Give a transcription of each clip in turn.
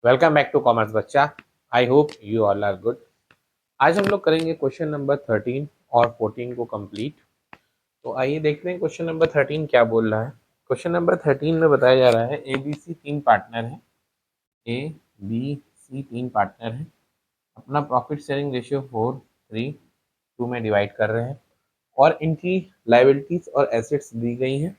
Welcome back to commerce बच्चा। I hope you all are good. आज हम लोग करेंगे क्वेश्चन नंबर 13 और 14 को कंप्लीट। तो आइए देखते हैं क्वेश्चन नंबर 13 क्या बोल रहा है। क्वेश्चन नंबर 13 में बताया जा रहा है ए बी सी तीन पार्टनर हैं। ए बी सी तीन पार्टनर हैं, अपना प्रॉफिट शेयरिंग रेशियो 4:3:2 में डिवाइड कर रहे हैं और इनकी लाइबिलिटीज और एसेट्स दी गई हैं।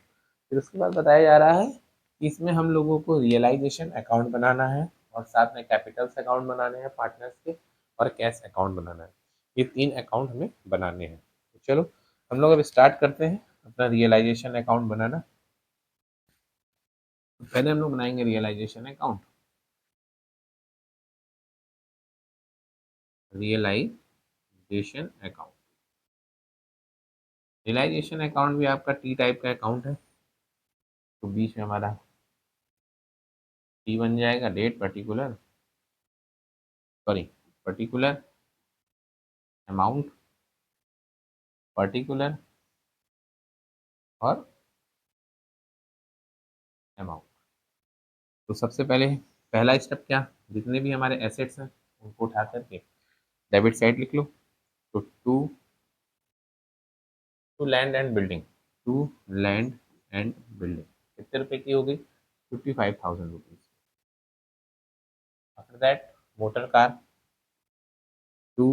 फिर उसके बाद बताया जा रहा है कि इसमें हम लोगों को रियलाइजेशन अकाउंट बनाना है और साथ में कैपिटल्स अकाउंट बनाने हैं पार्टनर्स के, और कैश अकाउंट बनाना है। ये तीन अकाउंट हमें बनाने हैं। तो चलो हम लोग अब स्टार्ट करते हैं अपना रियलाइजेशन अकाउंट बनाना। तो पहले हम लोग बनाएंगे realisation account. Realisation account realisation account भी आपका टी टाइप का अकाउंट है। तो बीच में हमारा टी बन जाएगा, date particular, sorry particular amount, particular और अमाउंट। तो सबसे पहले पहला स्टेप क्या, जितने भी हमारे एसेट्स हैं उनको उठा करके डेबिट साइड लिख लो। तो to land and building, to land and building कितने रुपए की हो गई, 55,000 rupees. After that motor car, to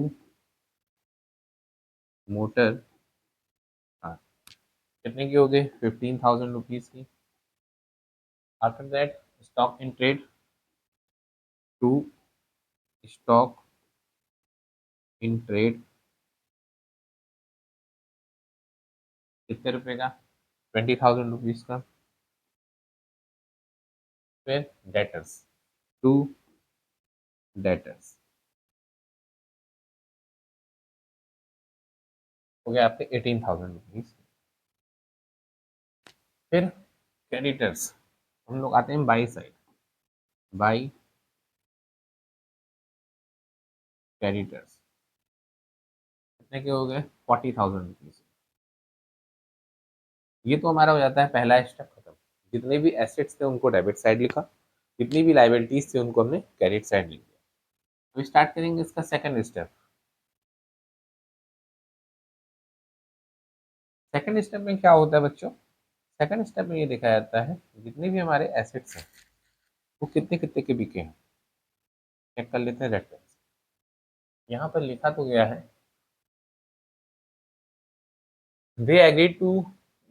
motor car कितने की हो गई, 15,000 रुपीज की। After that stock in trade, to stock in trade कितने रुपए का, 20,000 रुपीज का। फिर डेटर्स, टू डेटर्स हो गया आपके 18,000 रुपीज। फिर क्रेडिटर्स, हम लोग आते हैं बाई साइड, बाई क्रेडिटर्स कितने के हो गए, 40,000 रुपीज। ये तो हमारा हो जाता है पहला स्टेप खत्म। जितने भी एसेट्स थे उनको डेबिट साइड लिखा, जितनी भी लाइबिलिटीज थी उनको हमने क्रेडिट साइड लिख दिया। तो स्टार्ट करेंगे इसका सेकंड स्टेप। सेकंड स्टेप में क्या होता है बच्चों, सेकंड स्टेप में ये देखा जाता है जितने भी हमारे एसेट्स हैं वो कितने कितने के बिके हैं। चेक कर लेते हैं रेफरेंस। यहाँ पर लिखा तो गया है they agreed to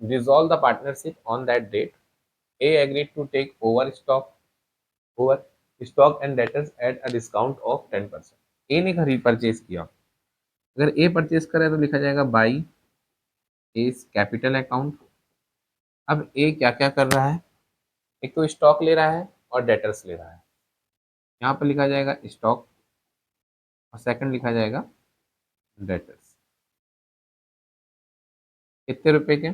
dissolve the partnership on that date. A agreed to take over stock and debtors at a discount of 10%. ए ने खरीद परचेज किया। अगर ए परचेज करे तो लिखा जाएगा बाई एस कैपिटल अकाउंट। अब ए क्या क्या कर रहा है, एक तो स्टॉक ले रहा है और डेटर्स ले रहा है। यहाँ पर लिखा जाएगा स्टॉक और सेकंड लिखा जाएगा डेटर्स। कितने रुपए के,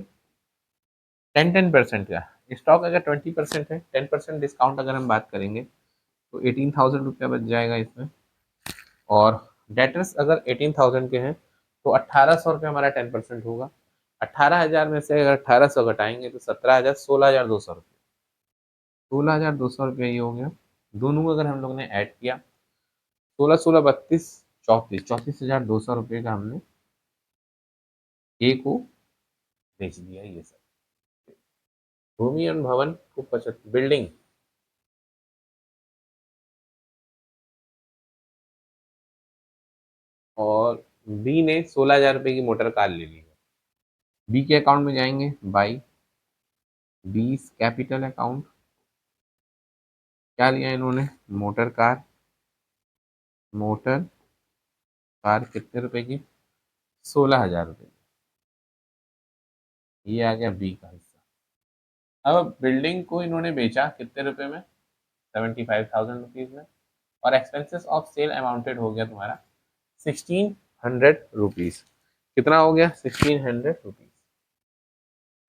10-10% का। स्टॉक अगर 20% है, 10% डिस्काउंट अगर हम बात करेंगे तो 18,000 रुपया बच जाएगा इसमें। और डेटर्स अगर 18,000 के हैं तो 1,800 रुपये हमारा 10% होगा। 18,000 में से अगर 1,800 घटाएंगे तो 17,000, 16,200 रुपये। 16,200 रुपये ये हो गया। दोनों को अगर हम लोग ने ऐड किया, 16-16 32 34, 34,200 रुपये का हमने ए को बेच दिया। ये सब भूमि एवं भवन को 75 बिल्डिंग, और बी ने 16,000 रुपये की मोटर कार ले ली है। बी के अकाउंट में जाएंगे, बाई बीस कैपिटल अकाउंट। क्या लिया इन्होंने, मोटर कार। मोटर कार कितने रुपए की, 16,000 रुपये। ये आ गया बी का हिस्सा। अब बिल्डिंग को इन्होंने बेचा कितने रुपए में, 75,000 रुपीज में। और एक्सपेंसेस ऑफ सेल अमाउंटेड हो गया तुम्हारा 1,600 रुपीज। कितना हो गया, 1,600 रुपीज।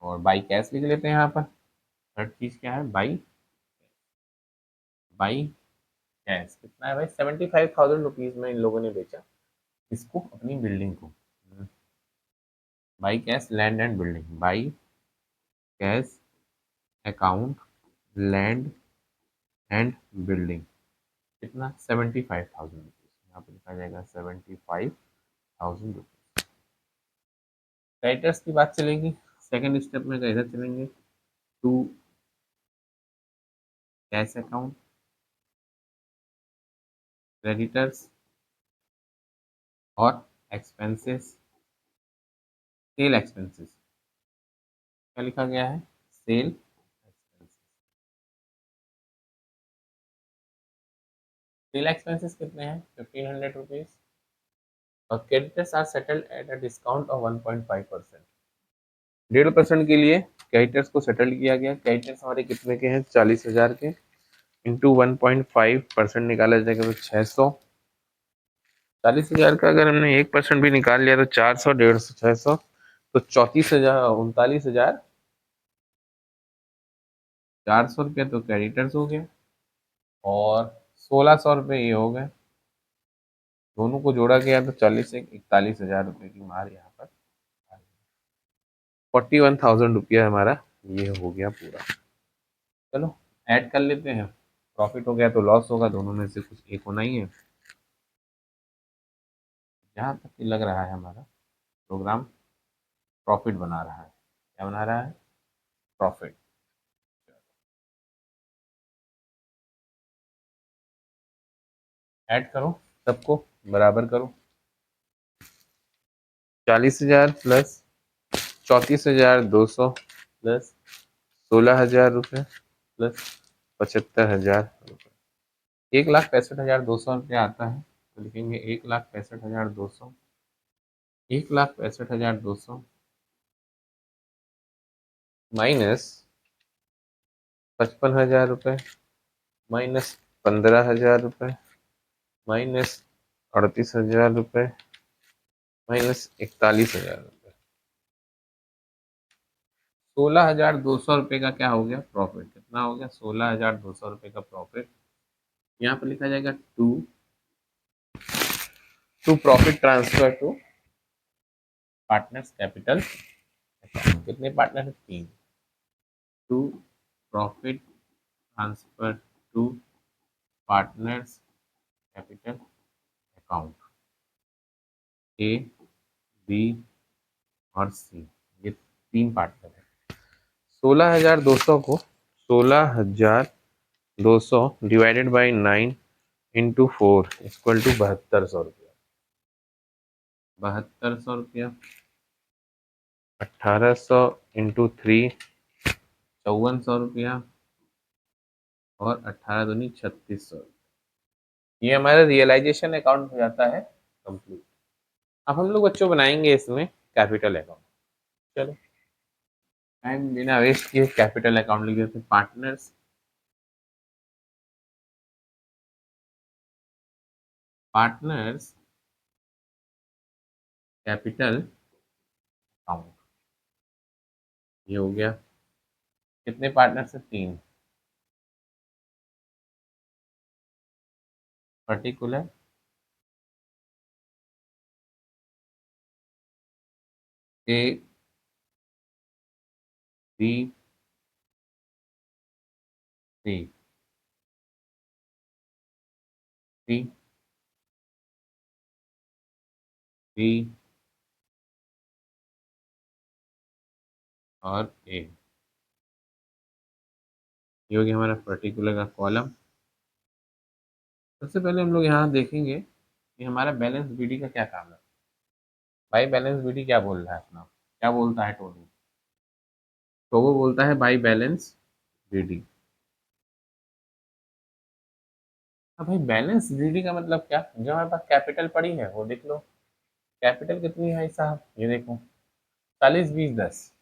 और बाई कैश लिख लेते हैं यहाँ पर। थर्ड चीज क्या है, बाई बाई कैश कितना है भाई, 75,000 रुपीज में इन लोगों ने बेचा इसको, अपनी बिल्डिंग को। By cash land and building, by cash account land and building. कितना 75,000 रुपीज़, यहाँ पे लिखा जाएगा 75,000 रुपीज़। क्रेडिटर्स की बात चलेगी, सेकेंड स्टेप में कैसे चलेंगे, टू कैश अकाउंट, क्रेडिटर्स और एक्सपेंसेस, सेल एक्सपेंसेस, क्या लिखा गया है, सेल एक्सपेंसेस। सेल एक्सपेंसेस कितने हैं, 1,500 रुपीज़, और creditors are settled at a discount of 1.5%। 1.5% के लिए क्रेडिटर्स को सेटल किया गया। क्रेडिटर्स हमारे कितने के हैं, 40,000 के, इंटू 1.5% निकाला जाएगा तो 600। 40,000 का अगर हमने 1% भी निकाल लिया तो 400, 150, 600, तो 34,400 रुपये तो क्रेडिटर्स हो गया, और 1,600 रुपये ये हो गए। दोनों को जोड़ा गया तो 41,000 की मार यहाँ पर 41,000 रुपया हमारा ये हो गया पूरा। चलो ऐड कर लेते हैं, प्रॉफिट हो गया तो लॉस होगा, दोनों में से कुछ एक होना ही है। जहाँ तक कि लग रहा है हमारा प्रोग्राम प्रॉफिट बना रहा है। क्या बना रहा है, प्रॉफिट। ऐड करो, सबको बराबर करो। 40,000 प्लस 34,200 प्लस 16,000 रुपये प्लस 75,000 रुपये, 1,65,200 रुपये आता है। तो लिखेंगे 1,65,200, 1,65,200 माइनस 55,000 रुपये, माइनस 15,000 रुपये, माइनस 38,000 रुपये, माइनस 41,000 रुपये। 16,200 रुपये का क्या हो गया, प्रॉफिट। कितना हो गया, 16,200 रुपये का प्रॉफिट। यहाँ पर लिखा जाएगा to to profit transfer to partners capital account. कितने पार्टनर है, 3। To profit transfer to partners capital account, A, B और सी, ये 3 पार्टनर है। 16,200 को 16,200 divided by 9 into 4 equal to 7,200 रुपया। 7,200 रुपया, 1,800 इंटू 3 5,400 रुपया, और 18 दूनी 3,600। ये हमारा रियलाइजेशन अकाउंट हो जाता है कंप्लीट। अब हम लोग बच्चों बनाएंगे इसमें कैपिटल अकाउंट। चलो टाइम बिना वेस्ट किए कैपिटल अकाउंट लिख देते हैं। पार्टनर्स कैपिटल अकाउंट, ये हो गया। कितने पार्टनर से, 3। पर्टिकुलर ए, बी, सी, सी, बी और ए, ये हो गया हमारा पर्टिकुलर का कॉलम। सबसे पहले हम लोग यहाँ देखेंगे कि हमारा बैलेंस बीडी का क्या काम है। भाई बैलेंस बीडी क्या बोल रहा है अपना, क्या बोलता है टोटल, तो वो बोलता है बाई बैलेंस बीडी। अब भाई बैलेंस बीडी का मतलब क्या, जो हमारे पास कैपिटल पड़ी है वो देख लो। कैपिटल कितनी है साहब, ये देखो 40, 20, 10।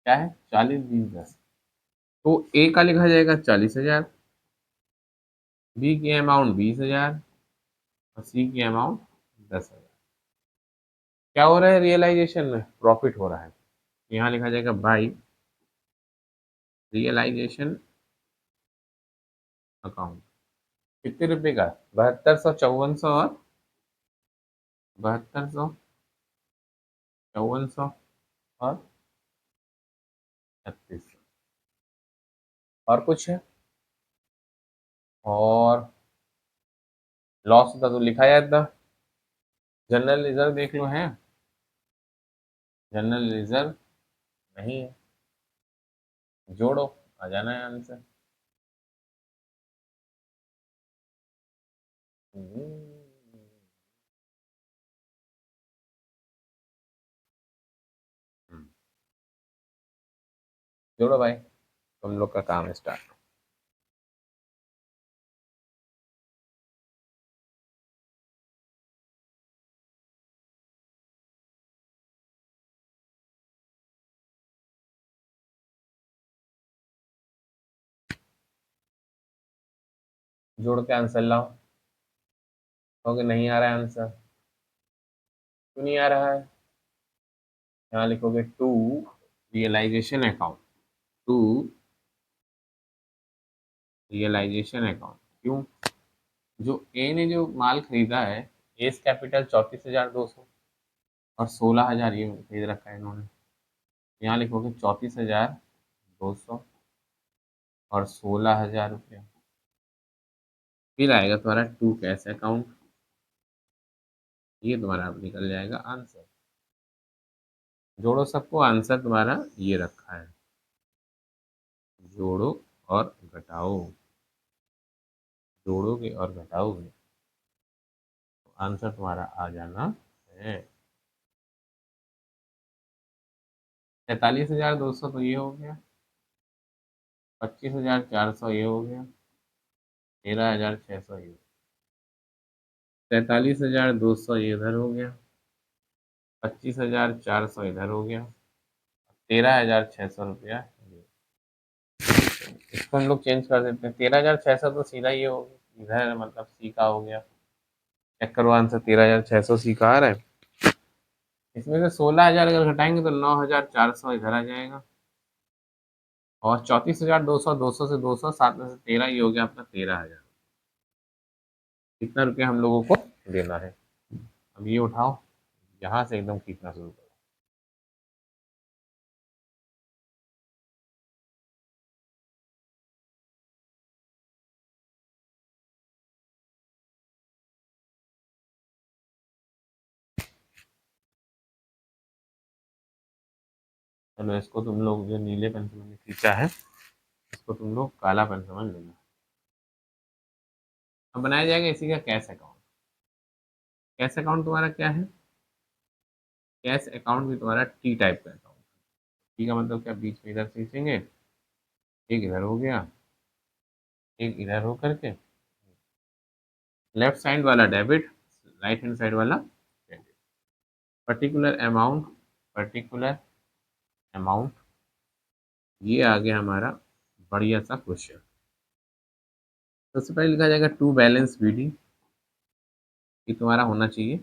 क्या है, 40, 20, 10। तो ए का लिखा जाएगा 40,000, बी की अमाउंट 20,000, और सी की अमाउंट 10,000। क्या हो रहा है, रियलाइजेशन में प्रॉफिट हो रहा है। यहाँ लिखा जाएगा बाई रियलाइजेशन अकाउंट। कितने रुपए का, 7200, 5400 और 7200, 5400 और 3600। और कुछ है, और लॉस होता तो लिखा जाता। जनरल रिजर्व देख लो है, जनरल रिजर्व नहीं है, जोड़ो, आ जाना है आंसर। जोड़ो भाई, तुम लोग का काम स्टार्ट। जोड़ के आंसर लाओ। क्योंकि नहीं आ रहा है आंसर, क्यों नहीं आ रहा है? यहाँ लिखोगे to realisation account, to realisation account. क्यों? जो ए ने जो माल खरीदा है, एस कैपिटल 34,200 और 16,000 ये खरीद रखा है इन्होंने। यहाँ लिखोगे 34,200 और 16,000 रुपया, फिर आएगा तुम्हारा टू कैश अकाउंट, ये तुम्हारा अब निकल जाएगा आंसर। जोड़ो सबको, आंसर तुम्हारा ये रखा है, जोड़ो और घटाओ, जोड़ोगे और घटाओगे तो आंसर तुम्हारा आ जाना है 43,200, तो ये हो गया। 25,400 ये हो गया। 13,600 ये, 43,200 ये इधर हो गया। 25,400 इधर हो गया। 13,600 रुपया ये। इसको हम लोग चेंज कर देते हैं, 13,600 तो सीधा ये हो गया इधर, मतलब सी का हो गया। चेक करो आंसर, 13,600 सी का आ रहा है। इसमें से 16,000 अगर घटाएंगे तो 9,400 इधर आ जाएगा। और 34,200, 200 से 200, 7 में से 13, ये हो गया आपका 13,000। कितना रुपया हम लोगों को देना है? अब ये उठाओ, यहाँ से एकदम खींचना शुरू करो। चलो इसको तुम लोग जो नीले पेन से मैंने खींचा है, इसको तुम लोग काला पेन समझ लेना। अब बनाया जाएगा इसी का कैश अकाउंट। कैश अकाउंट तुम्हारा क्या है? कैश अकाउंट भी तुम्हारा टी टाइप का अकाउंट। टी का मतलब क्या? बीच में इधर से खींचेंगे, एक इधर हो गया, एक इधर हो करके, लेफ्ट साइड वाला डेबिट, राइट हैंड साइड वाला credit. Particular amount, particular amount, ये आ गया हमारा बढ़िया सा क्वेश्चन। सबसे पहले लिखा जाएगा टू बैलेंस बीडी, ये तुम्हारा होना चाहिए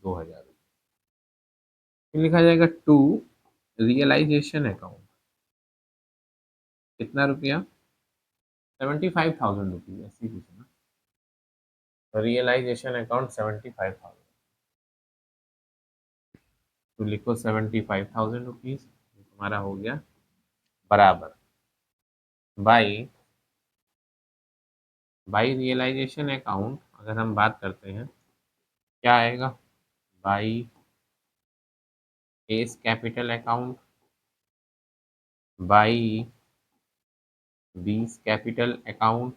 2,000। फिर लिखा जाएगा टू रियलाइजेशन अकाउंट, कितना रुपया? 75,000 रुपीज, ऐसी कुछ ना। रियलाइजेशन अकाउंट 75,000, तो लिखो 75,000 रुपीज, तुम्हारा हो गया बराबर बाई, बाई रियलाइजेशन अकाउंट अगर हम बात करते हैं क्या आएगा, by A's capital account, by B's capital account,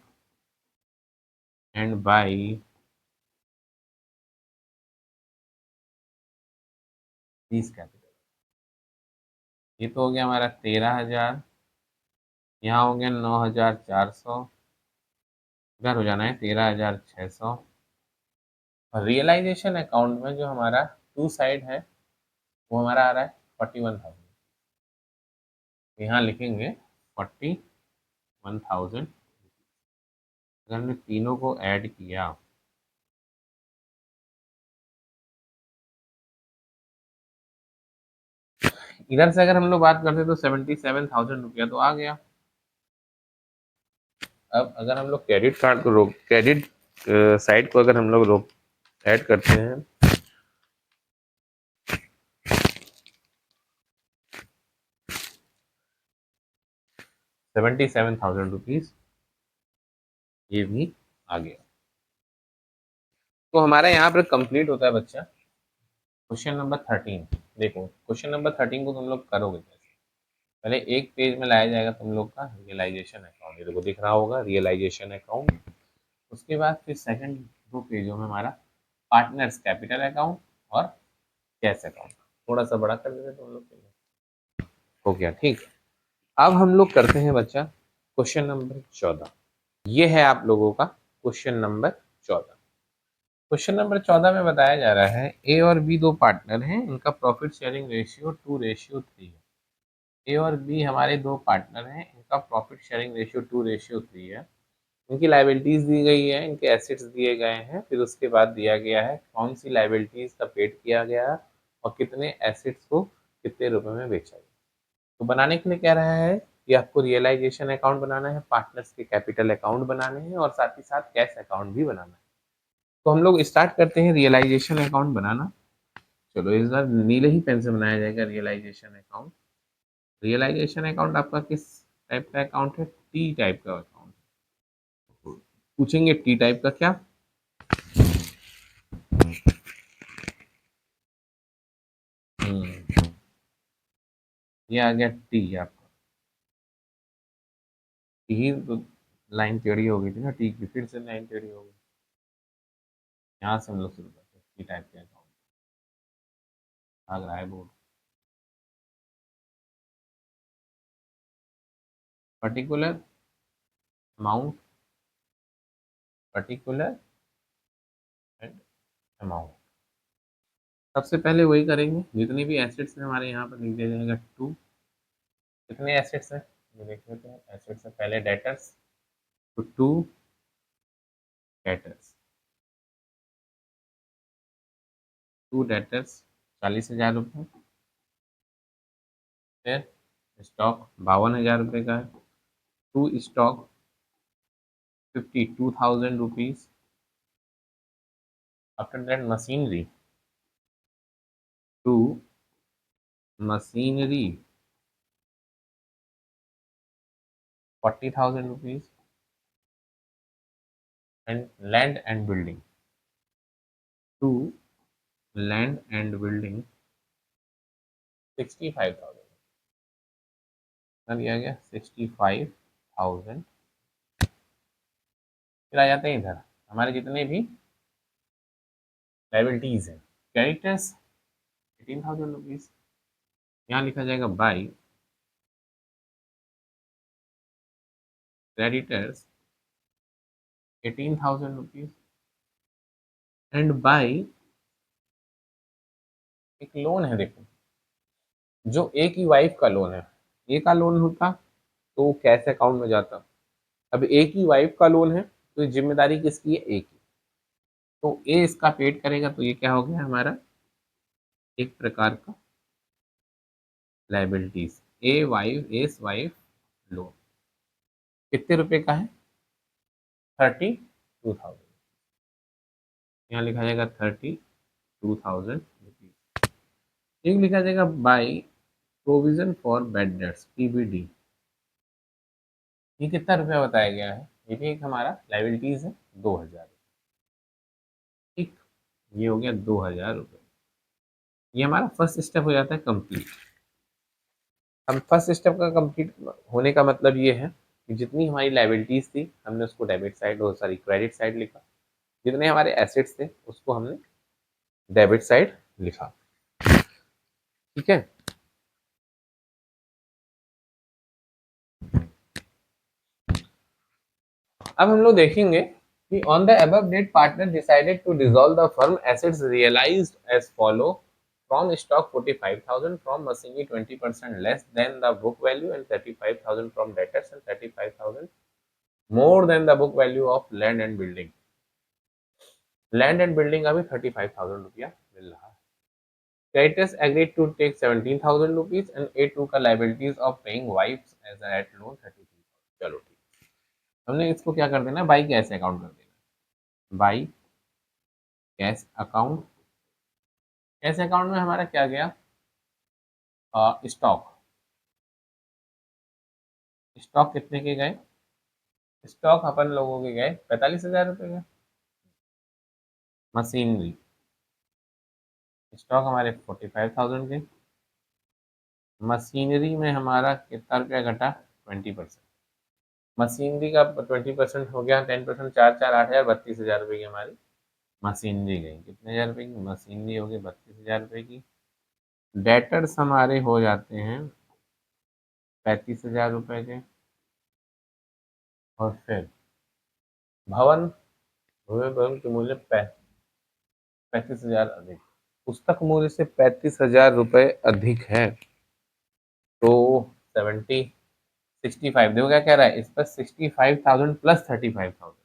and by B's capital. ये तो हो गया हमारा 13,000, यहाँ हो गया 9,400, इधर हो जाना है 13,600। और रियलाइजेशन अकाउंट में जो हमारा टू साइड है वो हमारा आ रहा है 41,000। यहाँ लिखेंगे 41,000। अगर हमने तीनों को ऐड किया, इधर से अगर हम लोग बात करते तो 77,000 रुपया तो आ गया। अब अगर हम लोग क्रेडिट कार्ड को रोक, क्रेडिट साइड को अगर हम लोग रोक ऐड करते हैं, 77,000 रुपीज ये भी आ गया। तो हमारा यहाँ पर कंप्लीट होता है बच्चा क्वेश्चन नंबर 13। देखो क्वेश्चन नंबर 13 को तुम लोग करोगे कैसे। पहले एक पेज में लाया जाएगा तुम लोग का रियलाइजेशन अकाउंट, ये देखो दिख रहा होगा रियलाइजेशन अकाउंट। उसके बाद फिर सेकंड दो पेजों में हमारा पार्टनर्स कैपिटल अकाउंट और कैश अकाउंट। थोड़ा सा बड़ा कर देते तुम लोग के लिए, हो गया ठीक। अब हम लोग करते हैं बच्चा क्वेश्चन नंबर 14। ये है आप लोगों का क्वेश्चन नंबर 14। क्वेश्चन नंबर 14 में बताया जा रहा है ए और बी दो पार्टनर हैं, इनका प्रॉफिट शेयरिंग रेशियो 2:3 है। ए और बी हमारे दो पार्टनर हैं, इनका प्रॉफिट शेयरिंग रेशियो 2:3 है। इनकी लाइबिलिटीज दी गई है, इनके एसेट्स दिए गए हैं, फिर उसके बाद दिया गया है कौन सी लाइबिलिटीज का पेड किया गया और कितने एसेट्स को कितने रुपए में बेचा गया। तो बनाने के लिए कह रहा है कि आपको रियलाइजेशन अकाउंट बनाना है, पार्टनर्स के कैपिटल अकाउंट बनाने हैं और साथ ही साथ कैश अकाउंट भी बनाना है। तो हम लोग स्टार्ट करते हैं रियलाइजेशन अकाउंट बनाना। चलो इस बार नीले ही पेन से बनाया जाएगा रियलाइजेशन अकाउंट। रियलाइजेशन अकाउंट आपका किस टाइप का अकाउंट है, टी टाइप का अकाउंट। पूछेंगे टी टाइप का क्या। ये आ गया टी आपका। टी तो लाइन टेढ़ी हो गई थी ना, टी की फिर से लाइन टेढ़ी हो गई। यहाँ से हम लोग शुरू करते हैं टी टाइप के अकाउंट। भाग रहा है board. Particular amount, particular and amount. सबसे पहले वही करेंगे, जितने भी एसेट्स हैं हमारे यहाँ पर लिख दिया जाएगा टू। कितने एसेट्स हैं ये देख लेते हैं। एसेट्स है पहले डेटर्स, तो टू डेटर्स। टू डेटर्स 40,000 रुपये। फिर स्टॉक 52,000 रुपये का है। To stock 52,000 rupees. After that machinery, to machinery 40,000 rupees. And land and building, to land and building 65,000। दिया गया 65,000। फिर आ जाते हैं इधर हमारे जितने भी लाइबिलिटीज हैं। Creditors 18,000 rupees. यहाँ लिखा जाएगा by creditors 18,000 rupees and by एक लोन है। देखो जो ए की वाइफ का लोन है, ए का लोन होता तो वो कैश अकाउंट में जाता। अब ए की वाइफ का लोन है तो ये जिम्मेदारी किसकी है, ए की। तो ए इसका पेड करेगा, तो ये क्या हो गया हमारा एक प्रकार का liabilities. A wife S wife loan कितने रुपए का है, 32,000। यहाँ लिखा जाएगा 32,000 रुपीज। एक लिखा जाएगा by provision for bad debts PBD. ये कितना रुपया बताया गया है, ये भी एक हमारा लाइबिलिटीज है 2,000। ठीक, ये हो गया 2,000 रुपये। ये हमारा फर्स्ट स्टेप हो जाता है कंप्लीट। हम फर्स्ट स्टेप का कंप्लीट होने का मतलब ये है कि जितनी हमारी लाइबिलिटीज थी हमने उसको डेबिट साइड और सॉरी क्रेडिट साइड लिखा। जितने हमारे एसेट्स थे उसको हमने डेबिट साइड लिखा। ठीक है। अब हम लोग देखेंगे कि on the above date partner decided to dissolve the firm, assets realised as follow. From stock 45,000, from machinery 20% less than the book value, and 35,000 from debtors, and 35,000 more than the book value of land and building. Land and building का भी 35,000 रुपया मिल रहा है। Creditors agreed to take 17,000 rupees and A2 का liabilities of paying wife's as at loan 33,000। चलो ठीक, हमने इसको क्या कर देना, बाई कैश अकाउंट कर देना। By cash account. Cash account में हमारा क्या गया, स्टॉक। स्टॉक कितने के गए, स्टॉक अपन लोगों के गए 45,000 रुपये का। मशीनरी स्टॉक हमारे 45,000 के, मशीनरी में हमारा कितना रुपया घटा 20%। मशीनरी का 20% हो गया 10%, 4 4 8 हज़ार 32,000 रुपये की हमारी मशीनरी गई। कितने हज़ार रुपये की मशीनरी हो गई? 32,000 रुपये की। डेटर्स हमारे हो जाते हैं 35,000 रुपये के। और फिर भवन, भव्य भवन के मूल्य 35,000 अधिक, पुस्तक मूल्य से 35,000 रुपये अधिक है। तो 65 देखो क्या कह रहा है इस पर, 65,000 प्लस 35,000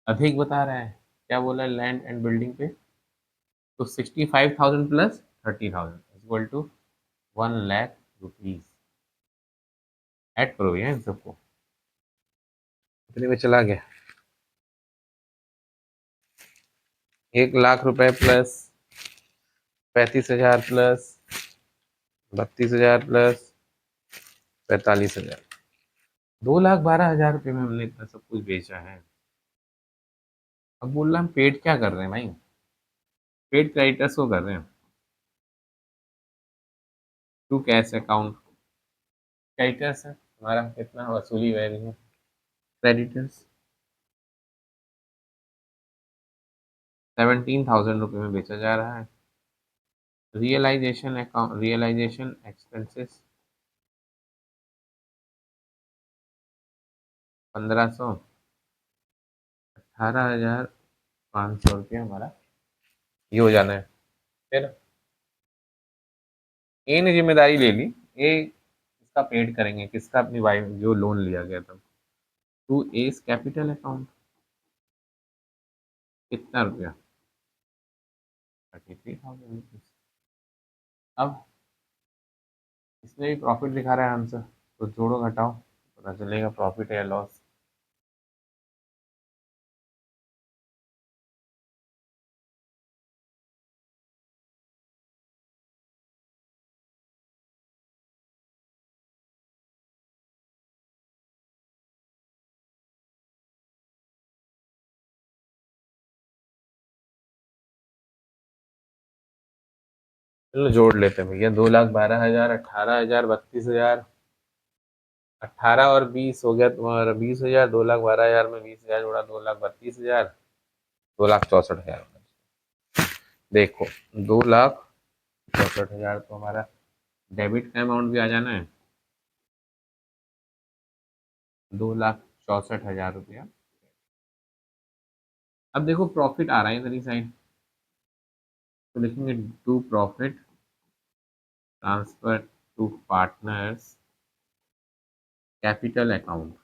अधिक बता रहा है। क्या बोला है? लैंड एंड बिल्डिंग पे। तो 65,000 plus 30,000 equal to 1,00,000 rupees. Add करो भैया इन सबको, कितने में चला गया? 1,00,000 रुपए प्लस 35,000 प्लस 32,000 प्लस 45,000, 2,12,000 रुपये में हमने इतना सब कुछ बेचा है। अब बोल रहा हम पेड क्या कर रहे हैं भाई? पेड क्रेडिटर्स को कर रहे हैं टू कैश अकाउंट। क्रेडिटर्स है हमारा कितना वसूली हुआ है? क्रेडिटर्स 17,000 रुपये में बेचा जा रहा है। रियलाइजेशन अकाउंट, रियलाइजेशन एक्सपेंसेस 1,500, 18,500 रुपये हमारा ये हो जाना है। फिर ए ने जिम्मेदारी ले ली, ए इसका पेड करेंगे, किसका? अपनी वाइफ जो लोन लिया गया था, टू एस कैपिटल अकाउंट। कितना रुपया? 33,000 रुपीज। अब इसमें भी प्रॉफिट दिखा रहा है आंसर, तो जोड़ो घटाओ पता चलेगा प्रॉफिट है या लॉस। चलो जोड़ लेते हैं भैया, 2,12,000, 18,000, 32,000, 18 और 20 हो गया तुम्हारा 20,000, 2,12,000 में 20,000 जोड़ा 2,32,000, 2,64,000। देखो 2,64,000 तो हमारा डेबिट का अमाउंट भी आ जाना है, 2,64,000 रुपया। अब देखो प्रॉफिट आ रहा है इधर ही साइड, तो लिखेंगे to profit transfer to partners capital account.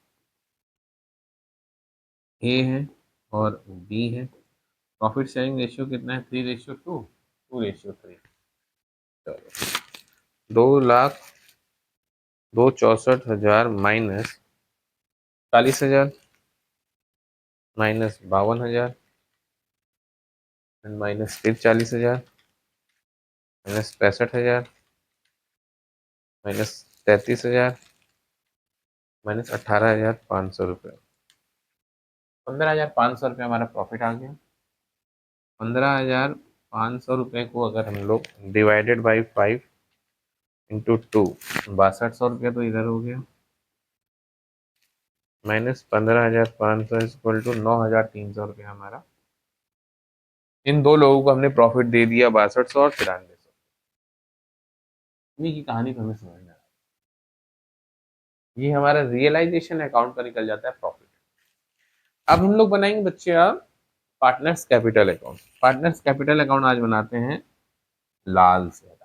A है और बी है। प्रॉफिट शेयरिंग रेशियो कितना है? 3:2, 2:3। चलो 2,64,000 माइनस 40,000 माइनस 52,000 माइनस फिर 40,000 माइनस 65,000 माइनस 33,000 माइनस 18,500 रुपये। 15,500 रुपये हमारा प्रॉफिट आ गया। 15,500 रुपये को अगर हम लोग डिवाइडेड बाई 5 इंटू 2, 6200 रुपया तो इधर हो गया, माइनस 15,500 इक्वल टू 9,300 रुपया हमारा। इन दो लोगों को हमने प्रॉफिट दे दिया 6200 और 9300। इन्हीं की कहानी तो हमें समझ में आ रही। ये हमारा रियलाइजेशन अकाउंट का निकल जाता है प्रॉफिट। अब हम लोग बनाएंगे बच्चे अब partners capital account. Partners capital account आज बनाते हैं लाल से।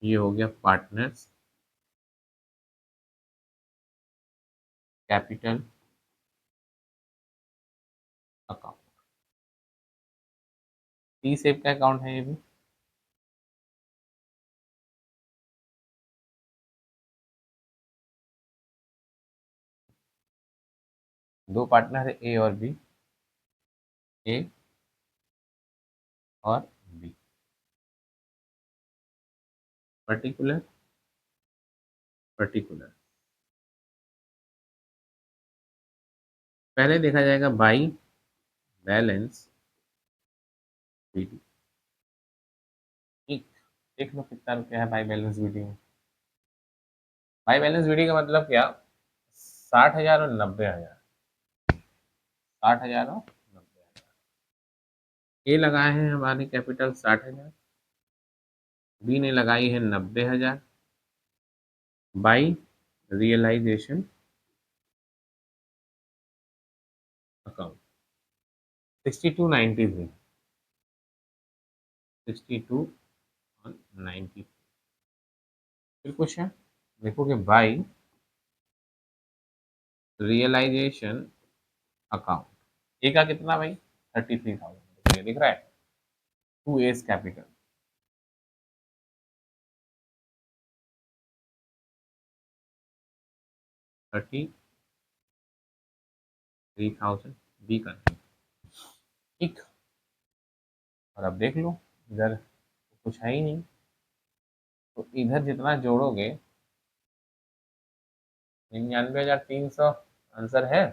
ये हो गया पार्टनर्स कैपिटल अकाउंट। टी सेप का अकाउंट है ये भी। दो पार्टनर है ए और बी, ए और बी। पर्टिकुलर पर्टिकुलर पहले देखा जाएगा बाई बैलेंस बीडी। ठीक, देख लो कितना रुपया है भाई बैलेंस बीडी में। भाई बैलेंस बीडी का मतलब क्या, 60,000 और 90,000। 60,000 और 90,000। ए लगाए हैं हमारे कैपिटल 60,000, बी ने लगाई है 90,000 बाई रियलाइजेशन अकाउंट 6293। 62 और 90। फिर क्वेश्चन देखो कि बाई रियलाइजेशन अकाउंट, ए का कितना भाई 33,000 दिख रहा है, to A's capital. Thirty 3,000 B का नहीं। ठीक, और अब देख लो इधर कुछ है ही नहीं, तो इधर जितना जोड़ोगे 99,300 आंसर है,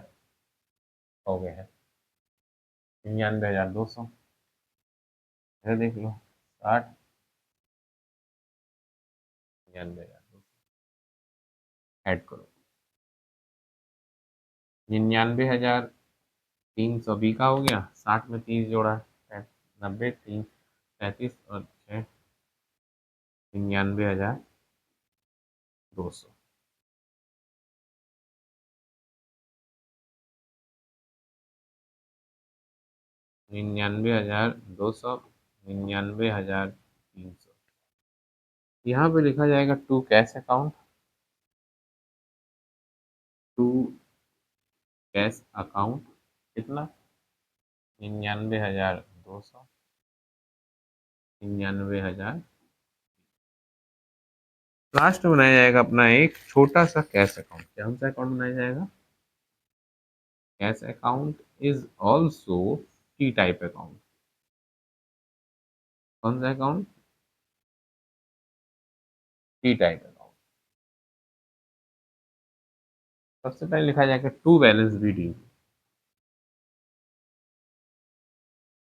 हो गए हैं 99,200। इधर देख लो 60, 99,200 ऐड करो, 99,300 बी का हो गया, 60 में 30 जोड़ा, 90, 3, 35 और 6, 99,200। 99,200, 99,300। यहाँ पे लिखा जाएगा to cash account, to cash account कितना 99,200, 99,000। लास्ट में बनाया जाएगा अपना एक छोटा सा कैश अकाउंट। कौन सा अकाउंट बनाया जाएगा, cash account is also T type account. कौन सा अकाउंट, टी टाइप अकाउंट। सबसे पहले लिखा जाएगा to balance BD.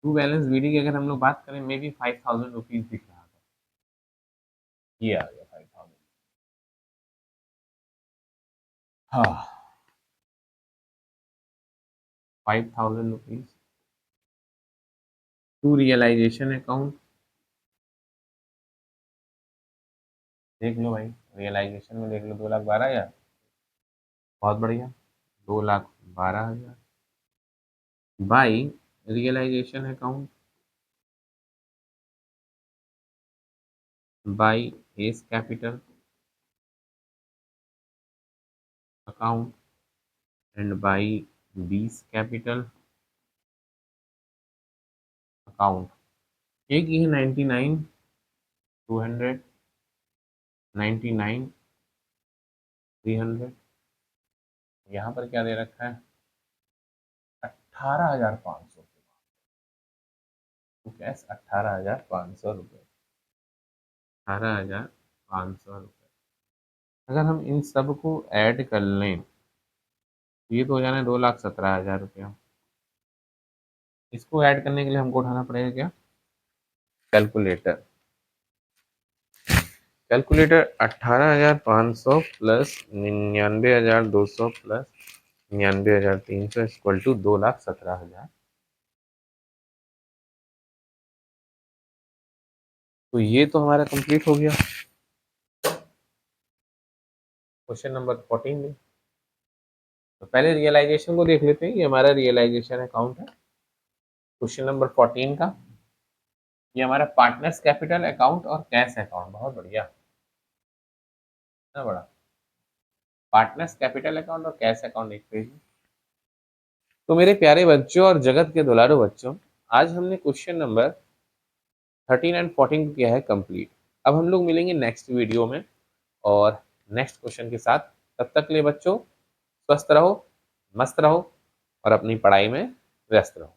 To balance BD की अगर हम लोग बात करें, मे बी 5,000 रुपीज दिख रहा था, ये आ गया 5,000। हाँ, 5,000 रुपीज टू रियलाइजेशन अकाउंट। देख लो भाई, रियलाइजेशन में देख लो 2,12,000, बहुत बढ़िया, 2,12,000 by realisation account by A's capital account and by B's capital account. एक ही है 99, 200, 99, 300। यहाँ पर क्या दे रखा है, 18,500। तो कैश 18,500 रुपये, 18,500 रुपये। अगर हम इन सब को ऐड कर लें तो ये तो हो जाना है 2,17,000 रुपया। इसको ऐड करने के लिए हमको उठाना पड़ेगा क्या, calculator. Calculator 18,500 plus 99,200 plus 99,300 equal to 2,17,000। तो ये तो हमारा कंप्लीट हो गया। क्वेश्चन नंबर 14 में तो पहले रियलाइजेशन को देख लेते हैं, ये हमारा रियलाइजेशन अकाउंट है। क्वेश्चन नंबर 14 का ये हमारा पार्टनर्स कैपिटल अकाउंट और कैश अकाउंट, बहुत बढ़िया, इतना बड़ा पार्टनर्स कैपिटल अकाउंट और कैश अकाउंट एक पेज में। तो मेरे प्यारे बच्चों और जगत के दुलारू बच्चों, आज हमने क्वेश्चन नंबर 13 एंड 14 को किया है कंप्लीट। अब हम लोग मिलेंगे नेक्स्ट वीडियो में और नेक्स्ट क्वेश्चन के साथ। तब तक के लिए बच्चों स्वस्थ रहो, मस्त रहो और अपनी पढ़ाई में व्यस्त रहो।